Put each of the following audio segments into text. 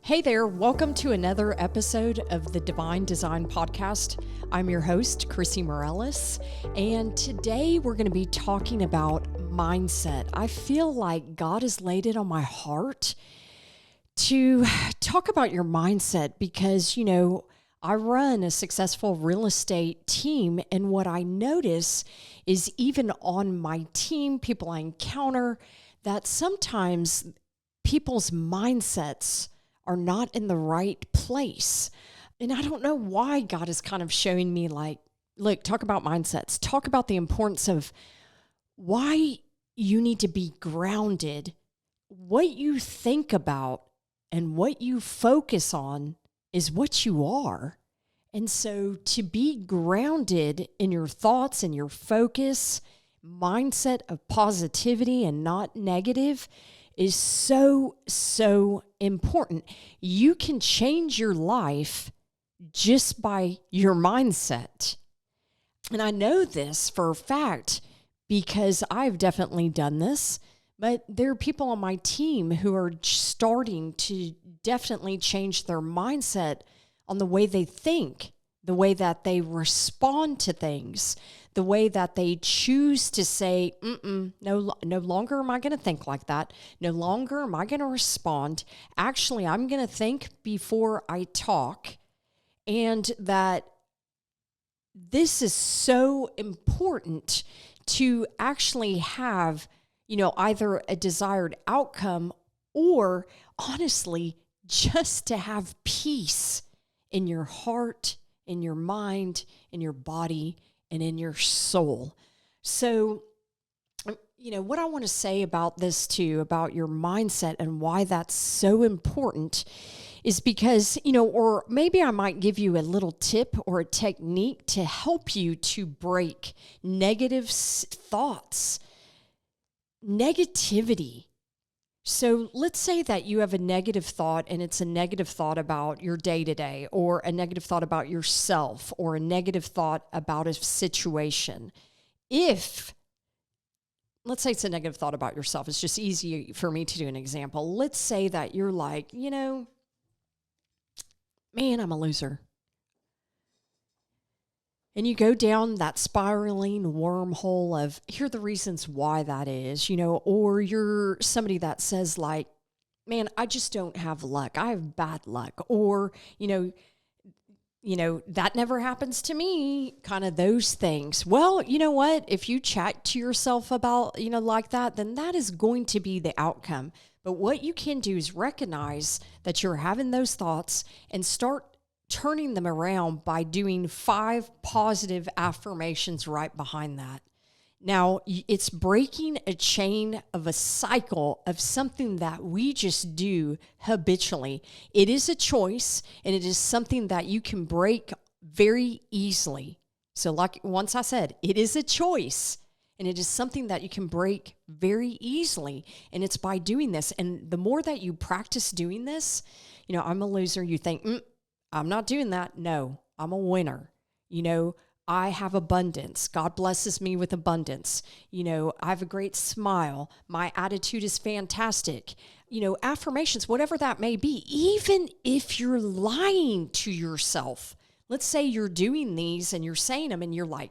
Hey there, welcome to another episode of the Divine Design Podcast. I'm your host, Chrissy Morales, and today we're going to be talking about mindset. I feel like God has laid it on my heart to talk about your mindset because, I run a successful real estate team, and what I notice is even on my team, people I encounter, that sometimes people's mindsets are not in the right place. And I don't know why God is kind of showing me like, look, talk about mindsets. Talk about the importance of why you need to be grounded. What you think about and what you focus on is what you are. And so to be grounded in your thoughts and your focus, mindset of positivity and not negative is so important. You can change your life just by your mindset. And I know this for a fact because I've definitely done this, but there are people on my team who are starting to definitely change their mindset on the way they think, the way that they respond to things, the way that they choose to say, no longer am I going to think like that. No longer am I going to respond. Actually, I'm going to think before I talk. And that this is so important to actually have, either a desired outcome or honestly, just to have peace in your heart, in your mind, in your body, and in your soul. So, what I want to say about this too, about your mindset and why that's so important is because, or maybe I might give you a little tip or a technique to help you to break negative thoughts, negativity. So let's say that you have a negative thought and it's a negative thought about your day-to-day or a negative thought about yourself or a negative thought about a situation. Let's say it's a negative thought about yourself. It's just easy for me to do an example. Let's say that you're like, man, I'm a loser. And you go down that spiraling wormhole of, here are the reasons why that is, or you're somebody that says like, man, I just don't have luck. I have bad luck. Or, that never happens to me, kind of those things. Well, you know what? If you chat to yourself about, like that, then that is going to be the outcome. But what you can do is recognize that you're having those thoughts and start turning them around by doing 5 positive affirmations right behind that. Now, it's breaking a chain of a cycle of something that we just do habitually. It is a choice, and it is something that you can break very easily. So like once I said, it is a choice, and it is something that you can break very easily. And it's by doing this. And the more that you practice doing this, I'm a loser. You think, I'm not doing that. No, I'm a winner. I have abundance. God blesses me with abundance. I have a great smile. My attitude is fantastic. Affirmations, whatever that may be, even if you're lying to yourself. Let's say you're doing these and you're saying them and you're like,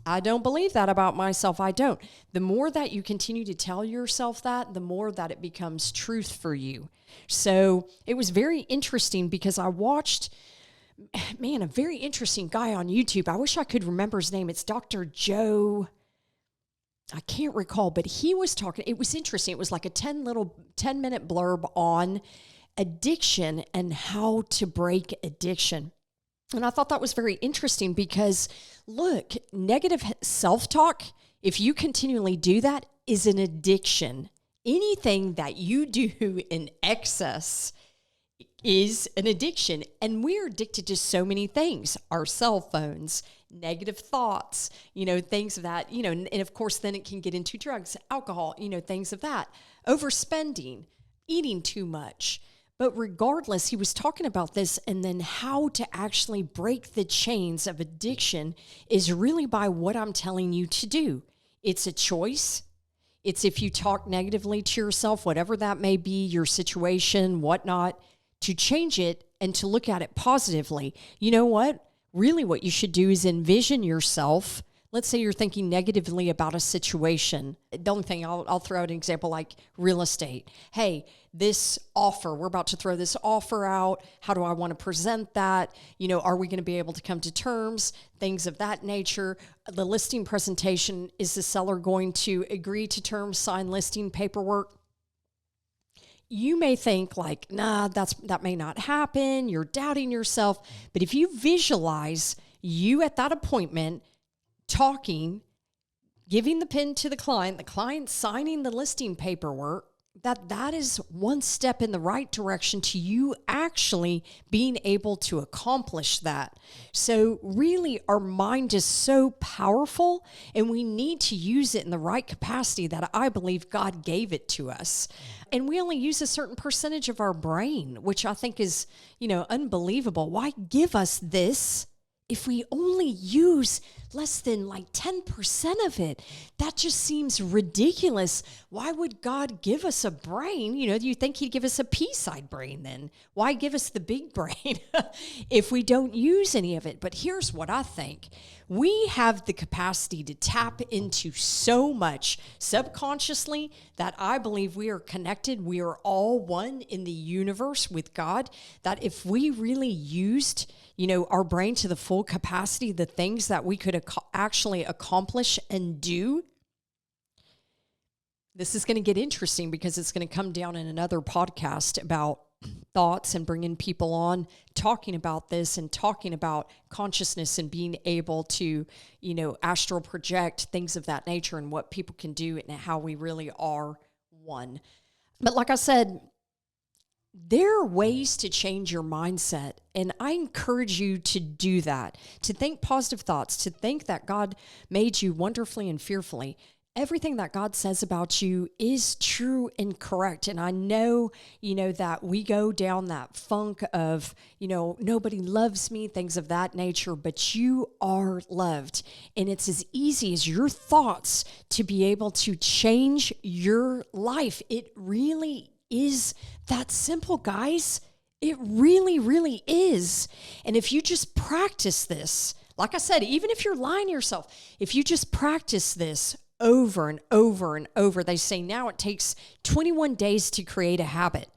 I don't believe that about myself. I don't. The more that you continue to tell yourself that, the more that it becomes truth for you. So it was very interesting because I watched, a very interesting guy on YouTube. I wish I could remember his name. It's Dr. Joe. I can't recall, but he was talking. It was interesting. It was like a 10-minute blurb on addiction and how to break addiction. And I thought that was very interesting because, look, negative self-talk, if you continually do that, is an addiction. Anything that you do in excess is an addiction. And we're addicted to so many things. Our cell phones, negative thoughts, things of that, and of course, then it can get into drugs, alcohol, things of that, overspending, eating too much. But regardless, he was talking about this and then how to actually break the chains of addiction is really by what I'm telling you to do. It's a choice. It's if you talk negatively to yourself, whatever that may be, your situation, whatnot, to change it and to look at it positively. You know what? Really what you should do is envision yourself. Let's say you're thinking negatively about a situation. The only thing, I'll throw out an example like real estate. Hey, this offer, we're about to throw this offer out. How do I want to present that? Are we going to be able to come to terms? Things of that nature. The listing presentation, is the seller going to agree to terms, sign listing paperwork? You may think like, nah, that may not happen. You're doubting yourself. But if you visualize you at that appointment, talking, giving the pen to the client signing the listing paperwork, that is one step in the right direction to you actually being able to accomplish that. So really, our mind is so powerful, and we need to use it in the right capacity that I believe God gave it to us. And we only use a certain percentage of our brain, which I think is, unbelievable. Why give us this if we only use less than like 10% of it? That just seems ridiculous. Why would God give us a brain? Do you think he'd give us a pea-sized brain then? Why give us the big brain if we don't use any of it? But here's what I think. We have the capacity to tap into so much subconsciously that I believe we are connected. We are all one in the universe with God, that if we really used our brain to the full capacity, the things that we could actually accomplish and do. This is going to get interesting because it's going to come down in another podcast about thoughts and bringing people on, talking about this and talking about consciousness and being able to, astral project, things of that nature, and what people can do and how we really are one. But like I said, there are ways to change your mindset, and I encourage you to do that, to think positive thoughts, to think that God made you wonderfully and fearfully. Everything that God says about you is true and correct. And I know, that we go down that funk of, nobody loves me, things of that nature, but you are loved. And it's as easy as your thoughts to be able to change your life. It really is that simple, guys. It really, really is. And if you just practice this, like I said, even if you're lying to yourself, if you just practice this over and over and over, they say now it takes 21 days to create a habit.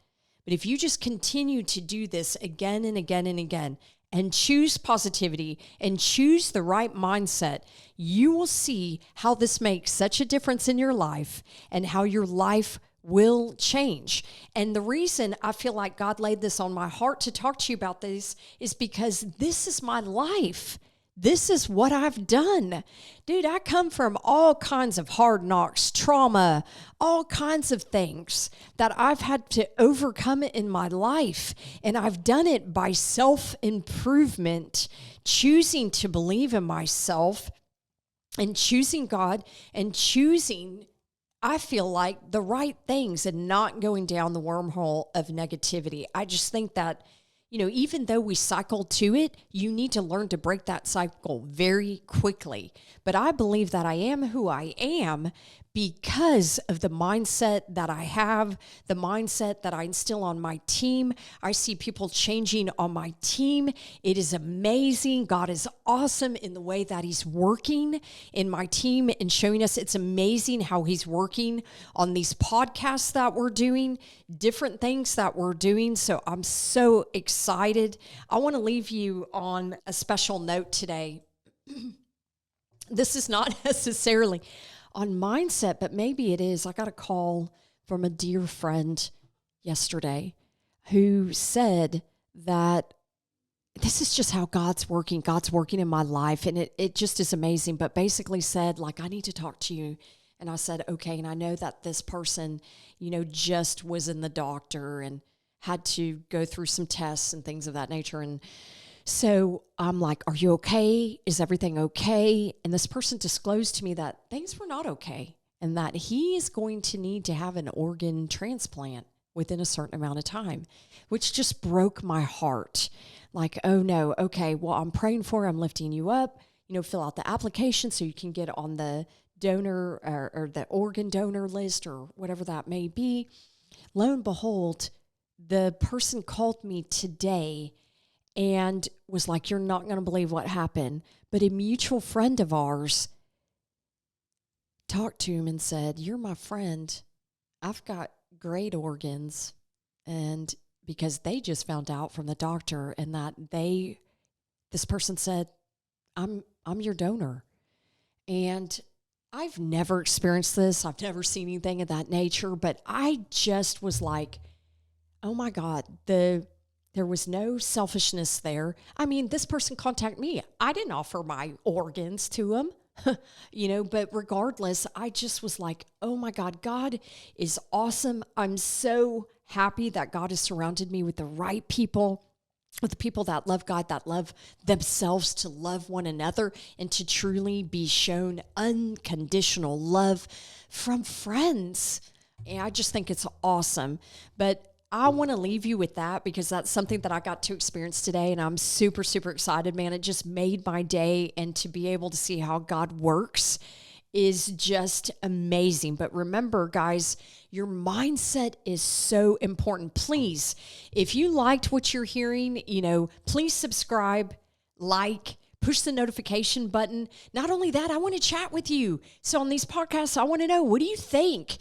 But if you just continue to do this again and again and again, and choose positivity and choose the right mindset, you will see how this makes such a difference in your life and how your life will change. And the reason I feel like God laid this on my heart to talk to you about this is because this is my life. This is what I've done. Dude, I come from all kinds of hard knocks, trauma, all kinds of things that I've had to overcome in my life. And I've done it by self-improvement, choosing to believe in myself and choosing God and choosing, I feel like, the right things and not going down the wormhole of negativity. I just think that, even though we cycle to it, you need to learn to break that cycle very quickly. But I believe that I am who I am because of the mindset that I have, the mindset that I instill on my team. I see people changing on my team. It is amazing. God is awesome in the way that he's working in my team and showing us. It's amazing how he's working on these podcasts that we're doing, different things that we're doing. So I'm so excited. I want to leave you on a special note today. This is not necessarily on mindset, but maybe it is. I got a call from a dear friend yesterday who said that this is just how God's working. God's working in my life, and it just is amazing. But basically said, like, I need to talk to you. And I said, okay. And I know that this person, just was in the doctor and had to go through some tests and things of that nature. And so I'm like, are you okay? Is everything okay? And this person disclosed to me that things were not okay and that he is going to need to have an organ transplant within a certain amount of time, which just broke my heart. Like, oh no, okay, well, I'm praying for you. I'm lifting you up, fill out the application so you can get on the donor or the organ donor list or whatever that may be. Lo and behold, the person called me today and was like, you're not going to believe what happened. But a mutual friend of ours talked to him and said, you're my friend. I've got great organs. And because they just found out from the doctor, and that this person said, I'm your donor. And I've never experienced this. I've never seen anything of that nature, but I just was like, oh my God, there was no selfishness there. I mean, this person contacted me. I didn't offer my organs to him, but regardless, I just was like, oh my God, God is awesome. I'm so happy that God has surrounded me with the right people, with the people that love God, that love themselves, to love one another, and to truly be shown unconditional love from friends. And I just think it's awesome. But I want to leave you with that, because that's something that I got to experience today, and I'm super, super excited, man. It just made my day, and to be able to see how God works is just amazing. But remember, guys, your mindset is so important. Please, if you liked what you're hearing, please subscribe, push the notification button. Not only that, I want to chat with you. So on these podcasts, I want to know, what do you think?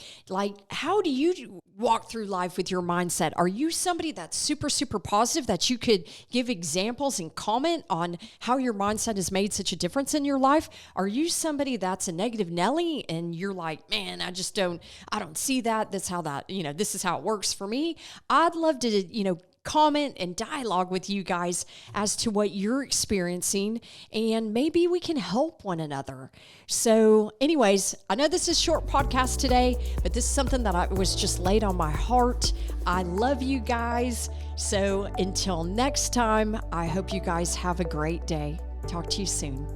How do you walk through life with your mindset? Are you somebody that's super, super positive, that you could give examples and comment on how your mindset has made such a difference in your life? Are you somebody that's a negative Nelly and you're like, man, I don't see that. This is how it works for me. I'd love to, comment and dialogue with you guys as to what you're experiencing, and maybe we can help one another. So anyways, I know this is a short podcast today, but this is something that was just laid on my heart. I love you guys. So until next time, I hope you guys have a great day. Talk to you soon.